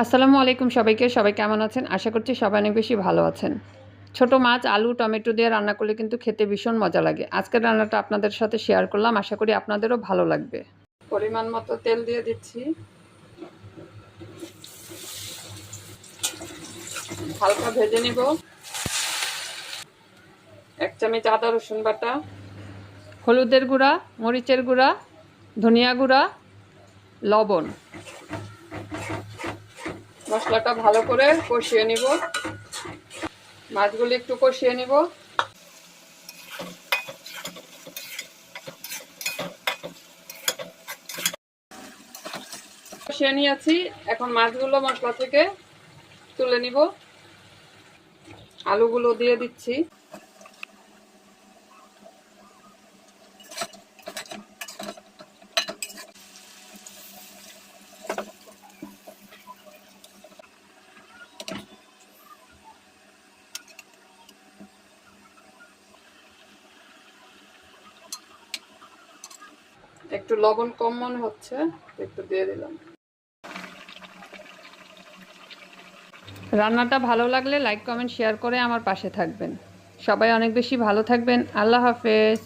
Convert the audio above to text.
আসসালামু আলাইকুম সবাইকে। সবাই কেমন আছেন? আশা করছি সবাই অনেক বেশি ভালো আছেন। ছোট মাছ, আলু, টমেটো দিয়ে রান্না করলে কিন্তু খেতে ভীষণ মজা লাগে। আজকের রান্নাটা আপনাদের সাথে শেয়ার করলাম। আশা করি আপনাদেরও ভালো লাগবে। পরিমাণ মতো তেল দিয়ে দিচ্ছি। হালকা ভেজে নিব। 1 চামচ আদা রসুন বাটা, হলুদের গুঁড়া, মরিচের গুঁড়া, ধনিয়া গুঁড়া, লবণ। মশলাটা ভালো করে কষিয়ে নিব। মাছগুলো একটু কষিয়ে নিব। কষিয়ে নিয়েছি। এখন মাছগুলো মশলা থেকে তুলে নিব। আলুগুলো দিয়ে দিচ্ছি। একটু লবণ কম মনে হচ্ছে, একটু দিয়ে দিলাম। রান্নাটা ভালো লাগলে লাইক, কমেন্ট, শেয়ার করে আমার পাশে থাকবেন। সবাই অনেক বেশি ভালো থাকবেন। আল্লাহ হাফেজ।